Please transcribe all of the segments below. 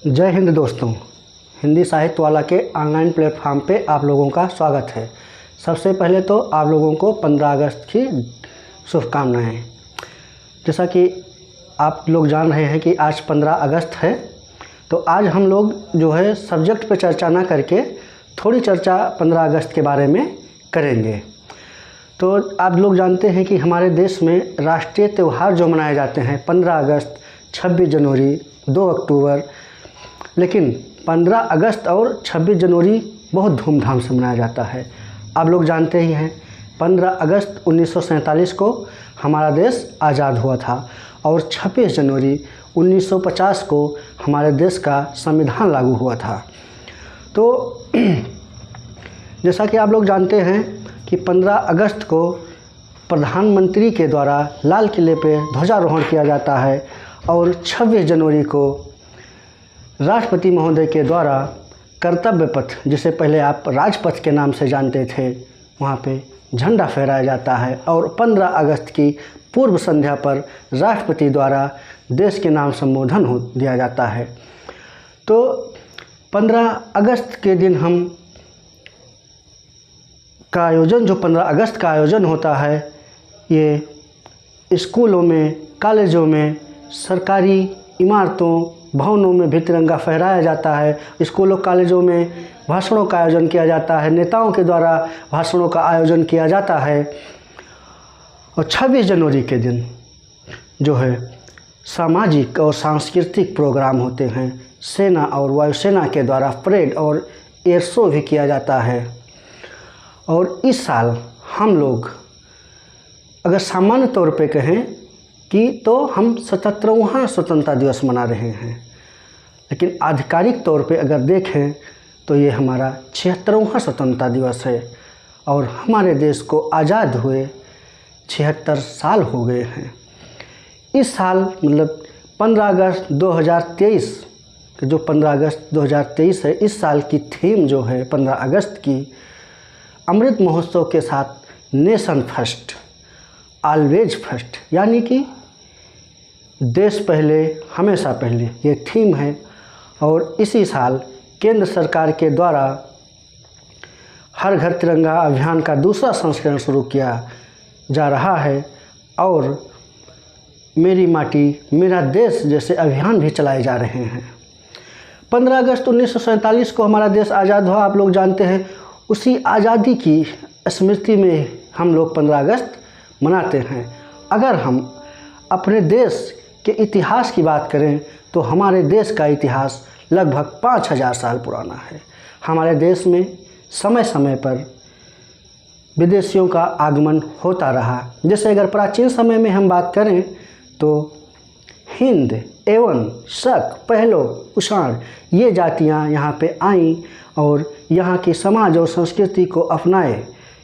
जय हिंद दोस्तों। हिंदी साहित्य वाला के ऑनलाइन प्लेटफॉर्म पे आप लोगों का स्वागत है। सबसे पहले तो आप लोगों को 15 अगस्त की शुभकामनाएं। जैसा कि आप लोग जान रहे हैं कि आज 15 अगस्त है, तो आज हम लोग जो है सब्जेक्ट पे चर्चा ना करके थोड़ी चर्चा 15 अगस्त के बारे में करेंगे। तो आप लोग जानते हैं कि हमारे देश में राष्ट्रीय त्यौहार जो मनाए जाते हैं 15 अगस्त, 26 जनवरी, 2 अक्टूबर, लेकिन 15 अगस्त और 26 जनवरी बहुत धूमधाम से मनाया जाता है। आप लोग जानते ही हैं 15 अगस्त 1947 को हमारा देश आज़ाद हुआ था और 26 जनवरी 1950 को हमारे देश का संविधान लागू हुआ था। तो जैसा कि आप लोग जानते हैं कि 15 अगस्त को प्रधानमंत्री के द्वारा लाल किले पे ध्वजारोहण किया जाता है और 26 जनवरी को राष्ट्रपति महोदय के द्वारा कर्तव्य पथ, जिसे पहले आप राजपथ के नाम से जानते थे, वहाँ पे झंडा फहराया जाता है और 15 अगस्त की पूर्व संध्या पर राष्ट्रपति द्वारा देश के नाम संबोधन दिया जाता है। तो 15 अगस्त के दिन जो 15 अगस्त का आयोजन होता है, ये स्कूलों में, कॉलेजों में, सरकारी इमारतों, भवनों में भी तिरंगा फहराया जाता है। स्कूलों कॉलेजों में भाषणों का आयोजन किया जाता है, नेताओं के द्वारा भाषणों का आयोजन किया जाता है। और 26 जनवरी के दिन जो है सामाजिक और सांस्कृतिक प्रोग्राम होते हैं। सेना और वायुसेना के द्वारा परेड और एयर शो भी किया जाता है। और इस साल हम लोग अगर सामान्य तौर पे कहें कि तो हम 77वां स्वतंत्रता दिवस मना रहे हैं, लेकिन आधिकारिक तौर पे अगर देखें तो ये हमारा 76वां स्वतंत्रता दिवस है और हमारे देश को आज़ाद हुए 76 साल हो गए हैं। इस साल मतलब 15 अगस्त 2023, जो 15 अगस्त 2023 है, इस साल की थीम जो है 15 अगस्त की अमृत महोत्सव के साथ नेशन फर्स्ट, ऑलवेज फर्स्ट, यानी कि देश पहले, हमेशा पहले, ये थीम है। और इसी साल केंद्र सरकार के द्वारा हर घर तिरंगा अभियान का दूसरा संस्करण शुरू किया जा रहा है और मेरी माटी मेरा देश जैसे अभियान भी चलाए जा रहे हैं। 15 अगस्त 1947 को हमारा देश आज़ाद हुआ, आप लोग जानते हैं। उसी आज़ादी की स्मृति में हम लोग 15 अगस्त मनाते हैं। अगर हम अपने देश के इतिहास की बात करें तो हमारे देश का इतिहास लगभग 5000 साल पुराना है। हमारे देश में समय समय पर विदेशियों का आगमन होता रहा। जैसे अगर प्राचीन समय में हम बात करें तो हिंद एवं शक, पहलो, कुषाण, ये जातियां यहाँ पे आईं और यहाँ की समाज और संस्कृति को अपनाए,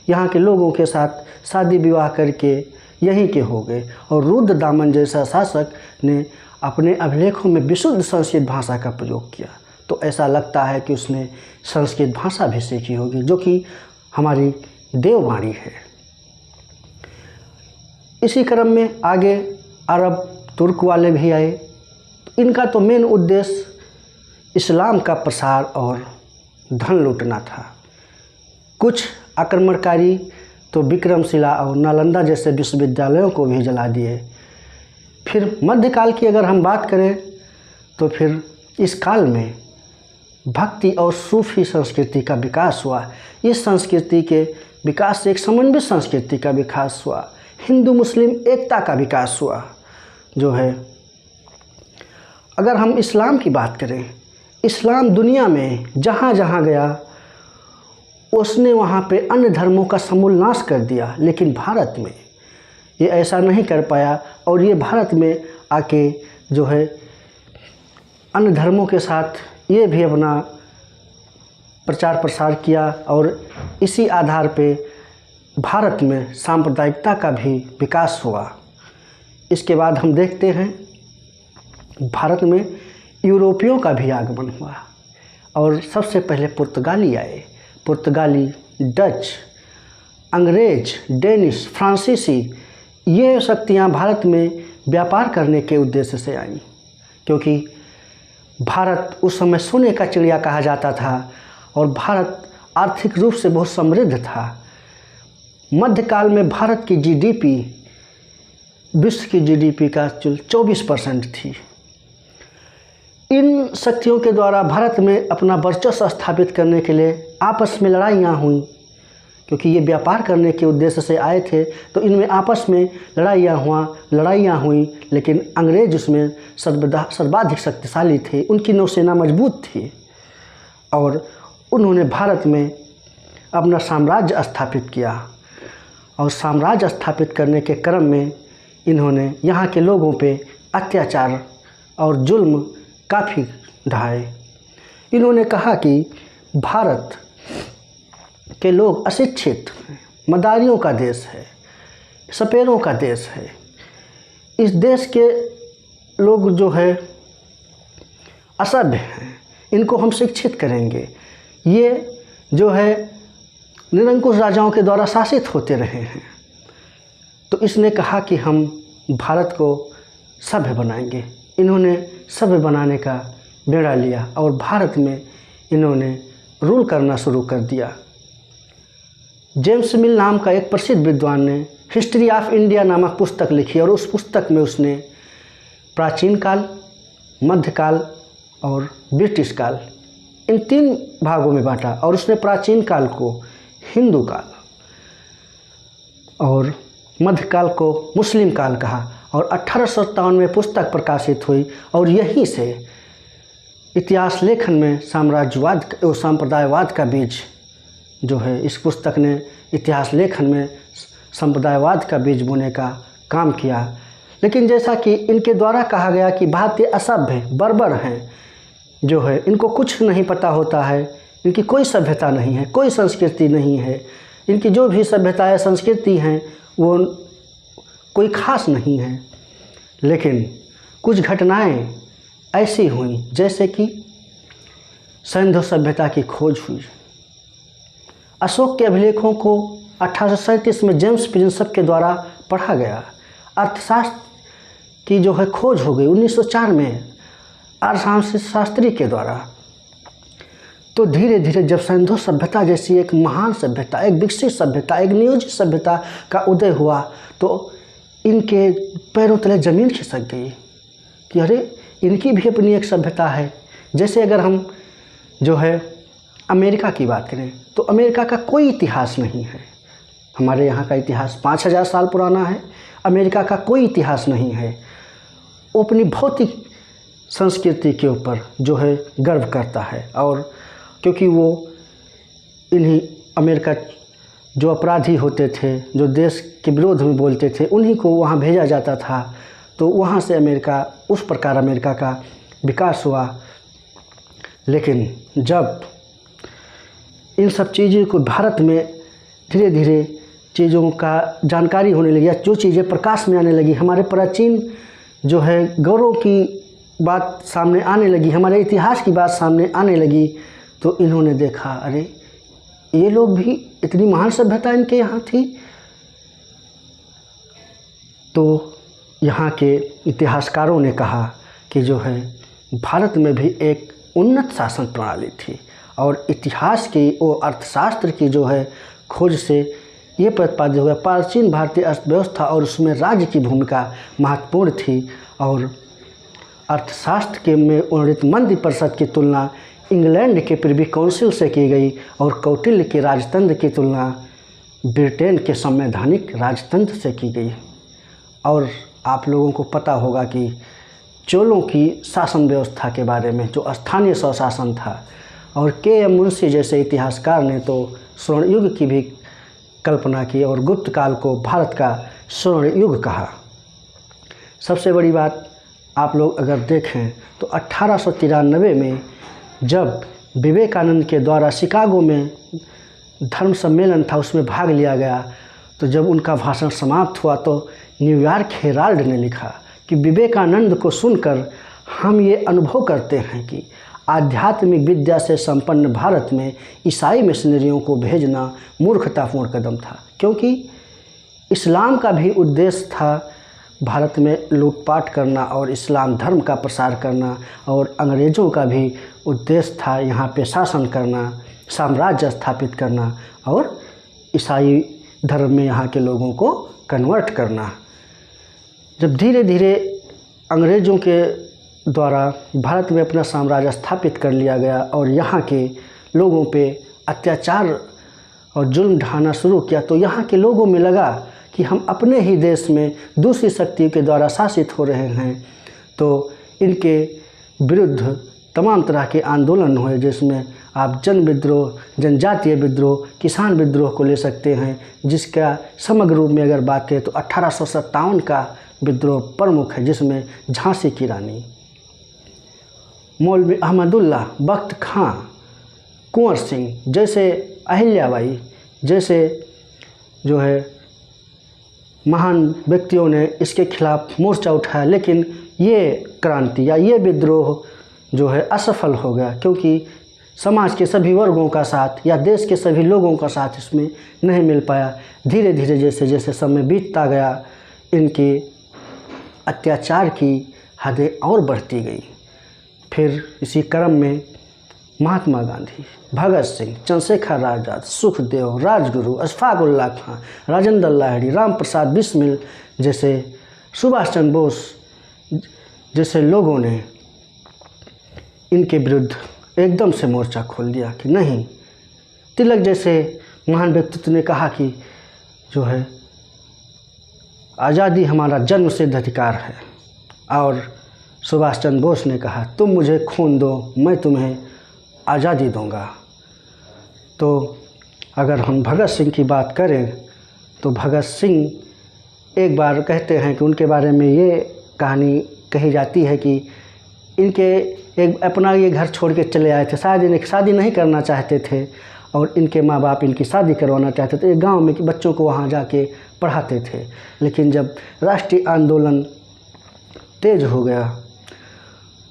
यहाँ के लोगों के साथ शादी विवाह करके यहीं के हो गए। और रुद्रदामन जैसा शासक ने अपने अभिलेखों में विशुद्ध संस्कृत भाषा का प्रयोग किया, तो ऐसा लगता है कि उसने संस्कृत भाषा भी सीखी होगी, जो कि हमारी देववाणी है। इसी क्रम में आगे अरब, तुर्क वाले भी आए। इनका तो मेन उद्देश्य इस्लाम का प्रसार और धन लूटना था। कुछ आक्रमणकारी तो विक्रमशिला और नालंदा जैसे विश्वविद्यालयों को भी जला दिए। फिर मध्यकाल की अगर हम बात करें तो फिर इस काल में भक्ति और सूफी संस्कृति का विकास हुआ। इस संस्कृति के विकास से एक समन्वित संस्कृति का विकास हुआ, हिंदू मुस्लिम एकता का विकास हुआ जो है। अगर हम इस्लाम की बात करें, इस्लाम दुनिया में जहाँ जहाँ गया उसने वहाँ पे अन्य धर्मों का समूल नाश कर दिया, लेकिन भारत में ये ऐसा नहीं कर पाया। और ये भारत में आके जो है अन्य धर्मों के साथ ये भी अपना प्रचार प्रसार किया और इसी आधार पे भारत में सांप्रदायिकता का भी विकास हुआ। इसके बाद हम देखते हैं भारत में यूरोपियों का भी आगमन हुआ और सबसे पहले पुर्तगाली आए। पुर्तगाली, डच, अंग्रेज, डेनिश, फ्रांसीसी, ये शक्तियाँ भारत में व्यापार करने के उद्देश्य से आईं, क्योंकि भारत उस समय सोने का चिड़िया कहा जाता था और भारत आर्थिक रूप से बहुत समृद्ध था। मध्यकाल में भारत की जीडीपी विश्व की जीडीपी का 24% थी। इन शक्तियों के द्वारा भारत में अपना वर्चस्व स्थापित करने के लिए आपस में लड़ाइयाँ हुई, क्योंकि ये व्यापार करने के उद्देश्य से आए थे। तो इनमें आपस में लड़ाइयाँ हुई, लेकिन अंग्रेज उसमें सर्वाधिक शक्तिशाली थे। उनकी नौसेना मजबूत थी और उन्होंने भारत में अपना साम्राज्य स्थापित किया। और साम्राज्य स्थापित करने के क्रम में इन्होंने यहाँ के लोगों पे अत्याचार और जुल्म काफ़ी ढाए। इन्होंने कहा कि भारत के लोग अशिक्षित, मदारियों का देश है, सपेरों का देश है। इस देश के लोग जो है असभ्य हैं, इनको हम शिक्षित करेंगे। ये जो है निरंकुश राजाओं के द्वारा शासित होते रहे हैं। तो इसने कहा कि हम भारत को सभ्य बनाएंगे। इन्होंने सभ्य बनाने का बेड़ा लिया और भारत में इन्होंने रूल करना शुरू कर दिया। जेम्स मिल नाम का एक प्रसिद्ध विद्वान ने हिस्ट्री ऑफ इंडिया नामक पुस्तक लिखी और उस पुस्तक में उसने प्राचीन काल, मध्यकाल और ब्रिटिश काल, इन 3 भागों में बांटा। और उसने प्राचीन काल को हिंदू काल और मध्यकाल को मुस्लिम काल कहा। और 1857 में पुस्तक प्रकाशित हुई और यहीं से इतिहास लेखन में साम्राज्यवाद एवं सांप्रदायवाद का बीज जो है, इस पुस्तक ने इतिहास लेखन में संप्रदायवाद का बीज बोने का काम किया। लेकिन जैसा कि इनके द्वारा कहा गया कि भारतीय असभ्य, बर्बर हैं, जो है इनको कुछ नहीं पता होता है, इनकी कोई सभ्यता नहीं है, कोई संस्कृति नहीं है, इनकी जो भी सभ्यता या संस्कृति हैं वो कोई खास नहीं है। लेकिन कुछ घटनाएं ऐसी हुई जैसे कि सिंधु सभ्यता की खोज हुई। अशोक के अभिलेखों को 1837 में जेम्स प्रिंसेप के द्वारा पढ़ा गया। अर्थशास्त्र की जो है खोज हो गई 1904 में आर्यशास्त्री शास्त्री के द्वारा। तो धीरे धीरे जब सिंधु सभ्यता जैसी एक महान सभ्यता, एक विकसित सभ्यता, एक नियोजित सभ्यता का उदय हुआ, तो इनके पैरों तले ज़मीन खिसक गई कि अरे इनकी भी अपनी एक सभ्यता है। जैसे अगर हम जो है अमेरिका की बात करें तो अमेरिका का कोई इतिहास नहीं है। हमारे यहाँ का इतिहास 5000 साल पुराना है, अमेरिका का कोई इतिहास नहीं है। वो अपनी भौतिक संस्कृति के ऊपर जो है गर्व करता है। और क्योंकि वो इन्हीं अमेरिका जो अपराधी होते थे, जो देश के विरोध में बोलते थे, उन्हीं को वहाँ भेजा जाता था। तो वहाँ से अमेरिका, उस प्रकार अमेरिका का विकास हुआ। लेकिन जब इन सब चीज़ों को भारत में धीरे धीरे चीज़ों का जानकारी होने लगी, जो चीज़ें प्रकाश में आने लगी, हमारे प्राचीन जो है गौरव की बात सामने आने लगी, हमारे इतिहास की बात सामने आने लगी, तो इन्होंने देखा अरे ये लोग भी, इतनी महान सभ्यता इनके यहाँ थी। तो यहाँ के इतिहासकारों ने कहा कि जो है भारत में भी एक उन्नत शासन प्रणाली थी। और इतिहास की और अर्थशास्त्र की जो है खोज से ये प्रतिपादित हुआ प्राचीन भारतीय अर्थव्यवस्था और उसमें राज्य की भूमिका महत्वपूर्ण थी। और अर्थशास्त्र के में वर्णित मंदी परिषद की तुलना इंग्लैंड के प्रिवी काउंसिल से की गई और कौटिल्य के राजतंत्र की तुलना ब्रिटेन के संवैधानिक राजतंत्र से की गई। और आप लोगों को पता होगा कि चोलों की शासन व्यवस्था के बारे में जो स्थानीय स्वशासन था, और के.एम. मुंशी जैसे इतिहासकार ने तो स्वर्ण युग की भी कल्पना की और गुप्त काल को भारत का स्वर्ण युग कहा। सबसे बड़ी बात आप लोग अगर देखें तो 1893 में जब विवेकानंद के द्वारा शिकागो में धर्म सम्मेलन था, उसमें भाग लिया गया, तो जब उनका भाषण समाप्त हुआ तो न्यूयॉर्क हेराल्ड ने लिखा कि विवेकानंद को सुनकर हम ये अनुभव करते हैं कि आध्यात्मिक विद्या से संपन्न भारत में ईसाई मिशनरियों को भेजना मूर्खतापूर्ण कदम था, क्योंकि इस्लाम का भी उद्देश्य था भारत में लूटपाट करना और इस्लाम धर्म का प्रसार करना, और अंग्रेज़ों का भी उद्देश्य था यहाँ पे शासन करना, साम्राज्य स्थापित करना और ईसाई धर्म में यहाँ के लोगों को कन्वर्ट करना। जब धीरे धीरे अंग्रेज़ों के द्वारा भारत में अपना साम्राज्य स्थापित कर लिया गया और यहाँ के लोगों पे अत्याचार और जुल्म ढाना शुरू किया, तो यहाँ के लोगों में लगा कि हम अपने ही देश में दूसरी शक्तियों के द्वारा शासित हो रहे हैं। तो इनके विरुद्ध तमाम तरह के आंदोलन हुए, जिसमें आप जन विद्रोह, जनजातीय विद्रोह, किसान विद्रोह को ले सकते हैं, जिसका समग्र रूप में अगर बात करें तो 1857 का विद्रोह प्रमुख है, जिसमें झांसी की रानी, मौलवी अहमदुल्ला, बख्त खां, कुंवर सिंह जैसे, अहिल्याबाई जैसे जो है महान व्यक्तियों ने इसके खिलाफ मोर्चा उठाया। लेकिन ये क्रांति या ये विद्रोह जो है असफल हो गया, क्योंकि समाज के सभी वर्गों का साथ या देश के सभी लोगों का साथ इसमें नहीं मिल पाया। धीरे धीरे जैसे जैसे समय बीतता गया, इनके अत्याचार की हदें और बढ़ती गई। फिर इसी क्रम में महात्मा गांधी, भगत सिंह, चंद्रशेखर आज़ाद, सुखदेव, राजगुरु, अशफाक उल्लाह खां, राजेंद्र लाहिड़ी, राम प्रसाद बिस्मिल जैसे, सुभाष चंद्र बोस जैसे लोगों ने इनके विरुद्ध एकदम से मोर्चा खोल दिया कि नहीं। तिलक जैसे महान व्यक्तित्व ने कहा कि जो है आज़ादी हमारा जन्मसिद्ध अधिकार है, और सुभाष चंद्र बोस ने कहा तुम मुझे खून दो, मैं तुम्हें आज़ादी दूंगा। तो अगर हम भगत सिंह की बात करें तो भगत सिंह एक बार कहते हैं कि उनके बारे में ये कहानी कही जाती है कि इनके एक अपना ये घर छोड़ के चले आए थे। शायद इन्हें शादी नहीं करना चाहते थे और इनके माँ बाप इनकी शादी करवाना चाहते थे। एक गांव में बच्चों को वहाँ जाके पढ़ाते थे। लेकिन जब राष्ट्रीय आंदोलन तेज हो गया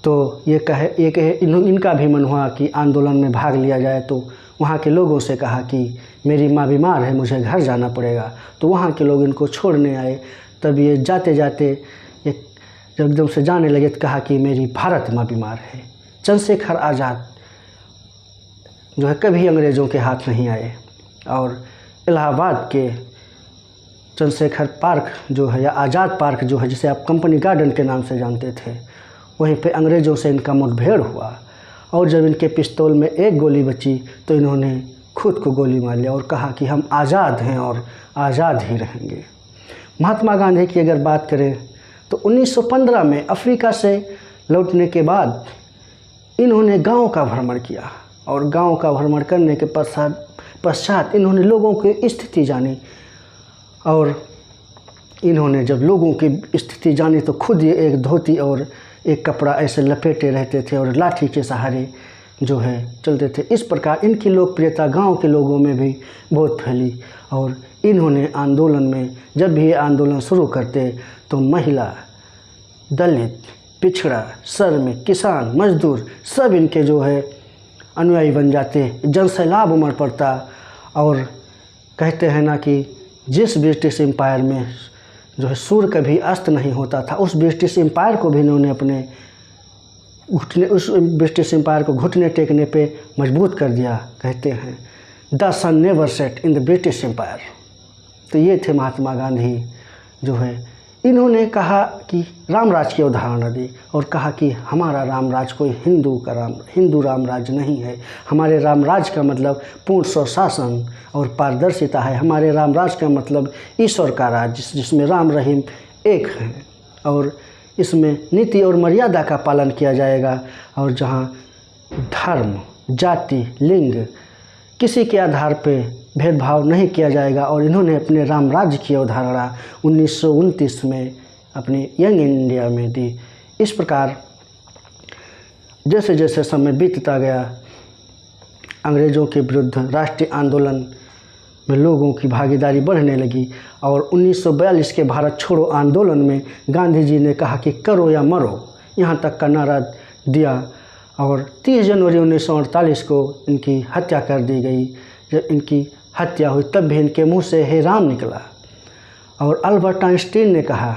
तो ये कहे इनका भी मन हुआ कि आंदोलन में भाग लिया जाए। तो वहाँ के लोगों से कहा कि मेरी माँ बीमार है, मुझे घर जाना पड़ेगा। तो वहाँ के लोग इनको छोड़ने आए। तब ये जाते जाते ये जब एकदम से जाने लगे तो कहा कि मेरी भारत माँ बीमार है। चंद्रशेखर आज़ाद जो है कभी अंग्रेज़ों के हाथ नहीं आए, और इलाहाबाद के चंद्रशेखर पार्क जो है या आज़ाद पार्क जो है, जिसे आप कंपनी गार्डन के नाम से जानते थे, वहीं पे अंग्रेज़ों से इनका मुठभेड़ हुआ। और जब इनके पिस्तौल में एक गोली बची तो इन्होंने खुद को गोली मार लिया और कहा कि हम आज़ाद हैं और आज़ाद ही रहेंगे। महात्मा गांधी की अगर बात करें तो 1915 में अफ्रीका से लौटने के बाद इन्होंने गांव का भ्रमण किया, और गांव का भ्रमण करने के पश्चात इन्होंने लोगों की स्थिति जानी। और इन्होंने जब लोगों की स्थिति जानी तो खुद ये एक धोती और एक कपड़ा ऐसे लपेटे रहते थे और लाठी के सहारे जो है चलते थे। इस प्रकार इनकी लोकप्रियता गांव के लोगों में भी बहुत फैली। और इन्होंने आंदोलन में जब भी ये आंदोलन शुरू करते तो महिला, दलित, पिछड़ा, श्रमिक, किसान, मजदूर सब इनके जो है अनुयायी बन जाते। जनसैलाब उमड़ पड़ता। और कहते हैं ना कि जिस ब्रिटिश एम्पायर में जो है सूर्य कभी अस्त नहीं होता था, उस ब्रिटिश एम्पायर को भी इन्होंने अपने ब्रिटिश एम्पायर को घुटने टेकने पे मजबूत कर दिया। कहते हैं the sun never set in the British Empire. तो ये थे महात्मा गांधी जो है। इन्होंने कहा कि राम राज की अवधारणा दी और कहा कि हमारा राम राज कोई हिंदू राम राज नहीं है। हमारे राम राज का मतलब पूर्ण स्वशासन और पारदर्शिता है। हमारे राम राज का मतलब ईश्वर का राज जिसमें राम रहीम एक हैं, और इसमें नीति और मर्यादा का पालन किया जाएगा, और जहाँ धर्म, जाति, लिंग किसी के आधार पे भेदभाव नहीं किया जाएगा। और इन्होंने अपने राम राज्य की अवधारणा 1929 में अपनी यंग इंडिया में दी। इस प्रकार जैसे जैसे समय बीतता गया, अंग्रेज़ों के विरुद्ध राष्ट्रीय आंदोलन में लोगों की भागीदारी बढ़ने लगी। और 1942 के भारत छोड़ो आंदोलन में गांधी जी ने कहा कि करो या मरो, यहाँ तक का नारा दिया। और 30 जनवरी 1948 को इनकी हत्या कर दी गई। जब इनकी हत्या हुई तब भी इनके मुंह से हे राम निकला। और अल्बर्ट आइंस्टीन ने कहा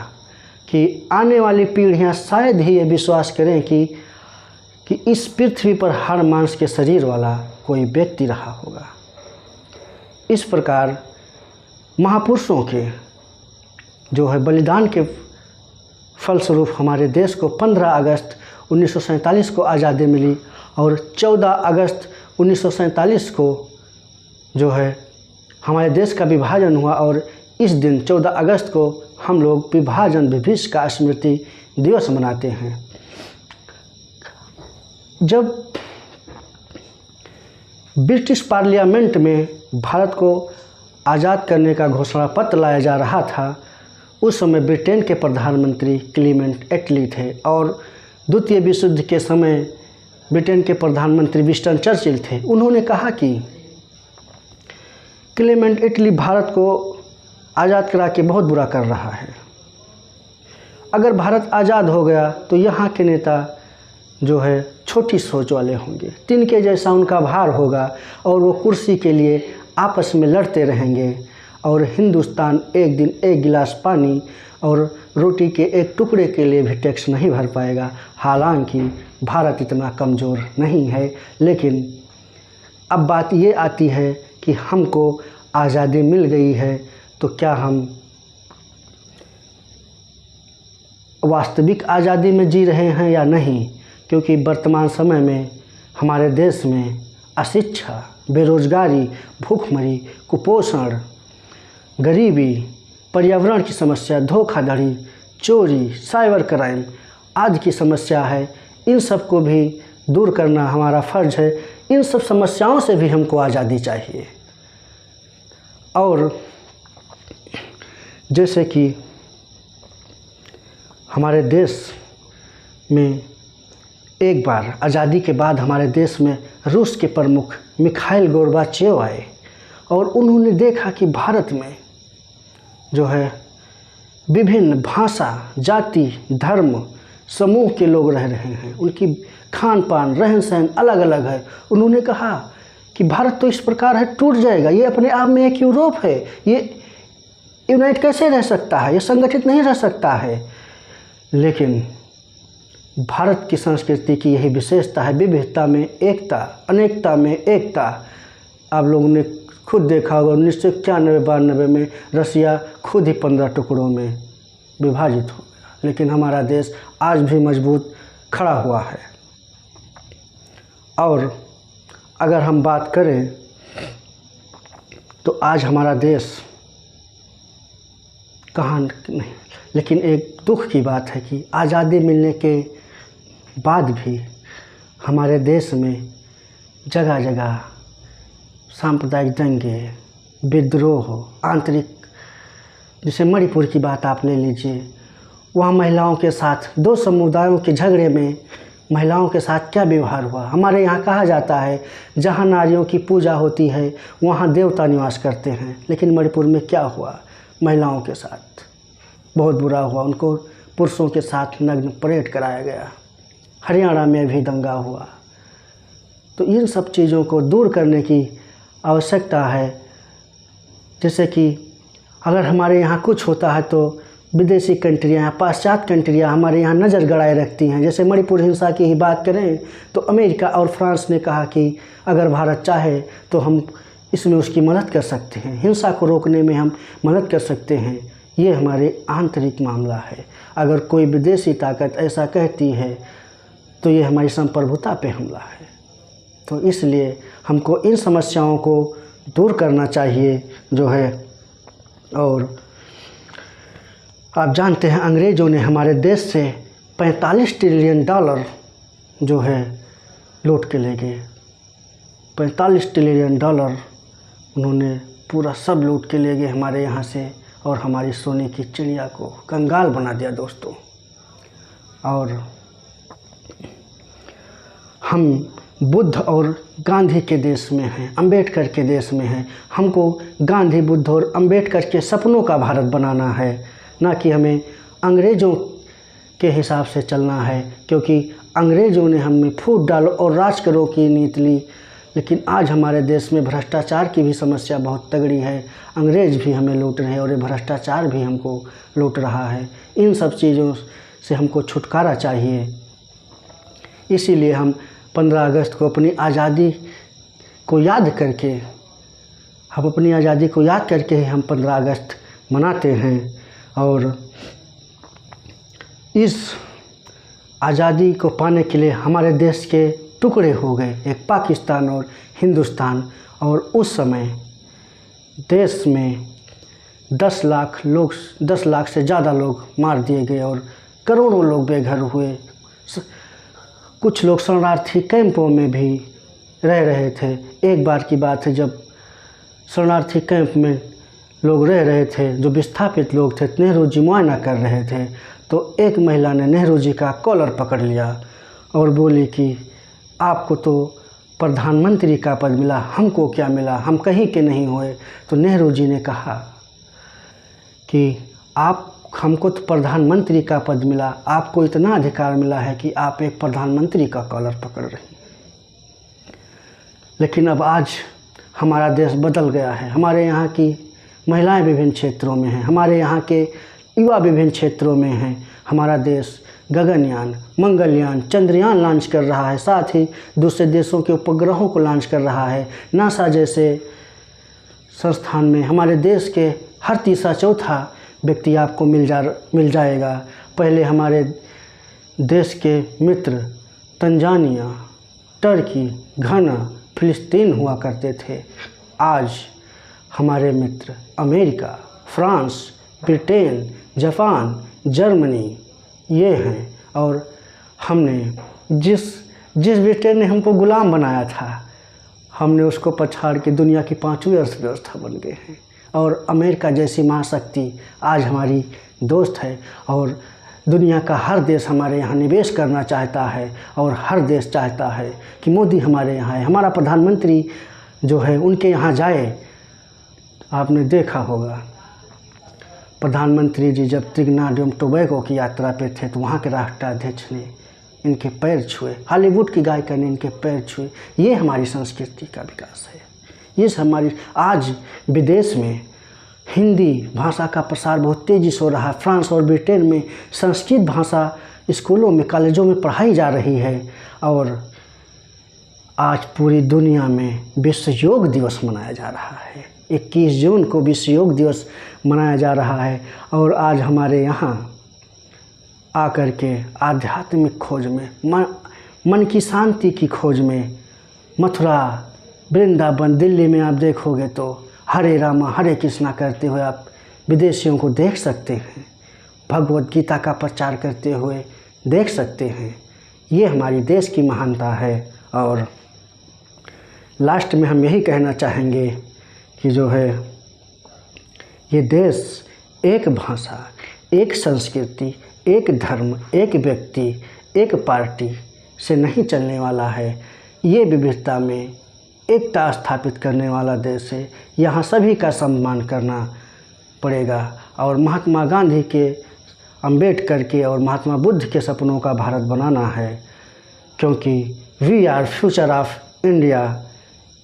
कि आने वाली पीढ़ियां शायद ही ये विश्वास करें कि इस पृथ्वी पर हर मांस के शरीर वाला कोई व्यक्ति रहा होगा। इस प्रकार महापुरुषों के जो है बलिदान के फलस्वरूप हमारे देश को 15 अगस्त 1947 को आज़ादी मिली और 14 अगस्त 1947 को जो है हमारे देश का विभाजन हुआ और इस दिन 14 अगस्त को हम लोग विभाजन विभीष का स्मृति दिवस मनाते हैं। जब ब्रिटिश पार्लियामेंट में भारत को आज़ाद करने का घोषणा पत्र लाया जा रहा था, उस समय ब्रिटेन के प्रधानमंत्री क्लीमेंट एटली थे और द्वितीय विश्व युद्ध के समय ब्रिटेन के प्रधानमंत्री विंस्टन चर्चिल थे। उन्होंने कहा कि क्लीमेंट एटली भारत को आज़ाद करा के बहुत बुरा कर रहा है। अगर भारत आज़ाद हो गया तो यहाँ के नेता जो है छोटी सोच वाले होंगे, तिनके जैसा उनका भार होगा और वो कुर्सी के लिए आपस में लड़ते रहेंगे और हिंदुस्तान एक दिन एक गिलास पानी और रोटी के एक टुकड़े के लिए भी टैक्स नहीं भर पाएगा। हालांकि भारत इतना कमज़ोर नहीं है, लेकिन अब बात ये आती है कि हमको आज़ादी मिल गई है तो क्या हम वास्तविक आज़ादी में जी रहे हैं या नहीं, क्योंकि वर्तमान समय में हमारे देश में अशिक्षा, बेरोजगारी, भूखमरी, कुपोषण, गरीबी, पर्यावरण की समस्या, धोखाधड़ी, चोरी, साइबर क्राइम आदि की समस्या है। इन सब को भी दूर करना हमारा फ़र्ज़ है। इन सब समस्याओं से भी हमको आज़ादी चाहिए। और जैसे कि हमारे देश में एक बार आज़ादी के बाद हमारे देश में रूस के प्रमुख मिखाइल गोर्बाचेव आए और उन्होंने देखा कि भारत में जो है विभिन्न भाषा, जाति, धर्म, समूह के लोग रह रहे हैं, उनकी खान पान, रहन सहन अलग अलग है। उन्होंने कहा कि भारत तो इस प्रकार है, टूट जाएगा, ये अपने आप में एक यूरोप है, ये यूनाइट कैसे रह सकता है, ये संगठित नहीं रह सकता है। लेकिन भारत की संस्कृति की यही विशेषता है, विविधता में एकता, अनेकता में एकता। आप लोगों ने खुद देखा होगा 1991-92 में रसिया खुद ही 15 टुकड़ों में विभाजित हो गया, लेकिन हमारा देश आज भी मजबूत खड़ा हुआ है। और अगर हम बात करें तो आज हमारा देश कहाँ नहीं, लेकिन एक दुख की बात है कि आज़ादी मिलने के बाद भी हमारे देश में जगह जगह सांप्रदायिक दंगे, विद्रोह, आंतरिक, जैसे मणिपुर की बात आप ले लीजिए, वहाँ महिलाओं के साथ दो समुदायों के झगड़े में महिलाओं के साथ क्या व्यवहार हुआ। हमारे यहाँ कहा जाता है जहाँ नारियों की पूजा होती है वहाँ देवता निवास करते हैं, लेकिन मणिपुर में क्या हुआ, महिलाओं के साथ बहुत बुरा हुआ, उनको पुरुषों के साथ नग्न परेड कराया गया। हरियाणा में भी दंगा हुआ। तो इन सब चीज़ों को दूर करने की आवश्यकता है। जैसे कि अगर हमारे यहाँ कुछ होता है तो विदेशी कंट्रियाँ, पाश्चात्य कंट्रियाँ हमारे यहाँ नज़र गड़ाए रखती हैं। जैसे मणिपुर हिंसा की ही बात करें तो अमेरिका और फ्रांस ने कहा कि अगर भारत चाहे तो हम इसमें उसकी मदद कर सकते हैं, हिंसा को रोकने में हम मदद कर सकते हैं। ये हमारे आंतरिक मामला है। अगर कोई विदेशी ताकत ऐसा कहती है तो ये हमारी संप्रभुता पे हमला है। तो इसलिए हमको इन समस्याओं को दूर करना चाहिए जो है। और आप जानते हैं अंग्रेज़ों ने हमारे देश से 45 ट्रिलियन डॉलर जो है लूट के ले गए। 45 ट्रिलियन डॉलर उन्होंने पूरा सब लूट के ले गए हमारे यहाँ से, और हमारी सोने की चिड़िया को कंगाल बना दिया दोस्तों। और हम बुद्ध और गांधी के देश में हैं, अंबेडकर के देश में हैं। हमको गांधी, बुद्ध और अंबेडकर के सपनों का भारत बनाना है, ना कि हमें अंग्रेज़ों के हिसाब से चलना है, क्योंकि अंग्रेज़ों ने हमें फूट डालो और राज करो की नीति ली, लेकिन आज हमारे देश में भ्रष्टाचार की भी समस्या बहुत तगड़ी है। अंग्रेज़ भी हमें लूट रहे हैं और ये भ्रष्टाचार भी हमको लूट रहा है। इन सब चीज़ों से हमको छुटकारा चाहिए। इसीलिए हम 15 अगस्त को अपनी आज़ादी को याद करके ही हम 15 अगस्त मनाते हैं। और इस आज़ादी को पाने के लिए हमारे देश के टुकड़े हो गए, एक पाकिस्तान और हिंदुस्तान। और उस समय देश में 10 लाख से ज़्यादा लोग मार दिए गए और करोड़ों लोग बेघर हुए। कुछ लोग शरणार्थी कैंपों में भी रह रहे थे। एक बार की बात है, जब शरणार्थी कैंप में लोग रह रहे थे, जो विस्थापित लोग थे, नेहरू जी मुआयना कर रहे थे, तो एक महिला ने नेहरू जी का कॉलर पकड़ लिया और बोली कि आपको तो प्रधानमंत्री का पद मिला, हमको क्या मिला, हम कहीं के नहीं हुए। तो नेहरू जी ने कहा कि हमको तो प्रधानमंत्री का पद मिला, आपको इतना अधिकार मिला है कि आप एक प्रधानमंत्री का कॉलर पकड़ रही हैं। लेकिन अब आज हमारा देश बदल गया है। हमारे यहाँ की महिलाएं विभिन्न क्षेत्रों में हैं, हमारे यहाँ के युवा विभिन्न क्षेत्रों में हैं। हमारा देश गगनयान, मंगलयान, चंद्रयान लॉन्च कर रहा है, साथ ही दूसरे देशों के उपग्रहों को लॉन्च कर रहा है। नासा जैसे संस्थान में हमारे देश के हर तीसरा चौथा व्यक्ति आपको मिल जाएगा। पहले हमारे देश के मित्र तंजानिया, टर्की, घाना, फिलिस्तीन हुआ करते थे। आज हमारे मित्र America, France, Britain, Japan, Germany ये हैं। और हमने जिस ब्रिटेन ने हमको गुलाम बनाया था, हमने उसको पछाड़ के दुनिया की 5वीं अर्थव्यवस्था बन गए हैं। और अमेरिका जैसी महाशक्ति आज हमारी दोस्त है और दुनिया का हर देश हमारे यहाँ निवेश करना चाहता है और हर देश चाहता है कि मोदी हमारे यहाँ है, हमारा प्रधानमंत्री जो है उनके यहाँ जाए। आपने देखा होगा प्रधानमंत्री जी जब त्रिनिदाद एवं टोबैगो की यात्रा पे थे तो वहाँ के राष्ट्राध्यक्ष ने इनके पैर छुए, हॉलीवुड की गायिका ने इनके पैर छुए। ये हमारी संस्कृति का विकास है। ये हमारी आज विदेश में हिंदी भाषा का प्रसार बहुत तेज़ी से हो रहा है। फ्रांस और ब्रिटेन में संस्कृत भाषा स्कूलों में, कॉलेजों में पढ़ाई जा रही है। और आज पूरी दुनिया में विश्व योग दिवस मनाया जा रहा है। 21 जून को विश्व योग दिवस मनाया जा रहा है। और आज हमारे यहाँ आकर के आध्यात्मिक खोज में, मन की शांति की खोज में, मथुरा, वृंदावन, दिल्ली में आप देखोगे तो हरे रामा हरे कृष्णा करते हुए आप विदेशियों को देख सकते हैं। भगवत गीता का प्रचार करते हुए देख सकते हैं। ये हमारी देश की महानता है। और लास्ट में हम यही कहना चाहेंगे कि जो है ये देश एक भाषा, एक संस्कृति, एक धर्म, एक व्यक्ति, एक पार्टी से नहीं चलने वाला है। ये विविधता में एकता स्थापित करने वाला देश है। यहाँ सभी का सम्मान करना पड़ेगा। और महात्मा गांधी के, अंबेडकर के और महात्मा बुद्ध के सपनों का भारत बनाना है, क्योंकि we are future of India.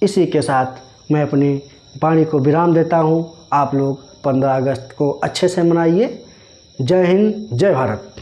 इसी के साथ मैं अपनी वाणी को विराम देता हूँ। आप लोग 15 अगस्त को अच्छे से मनाइए। जय हिंद, जय भारत।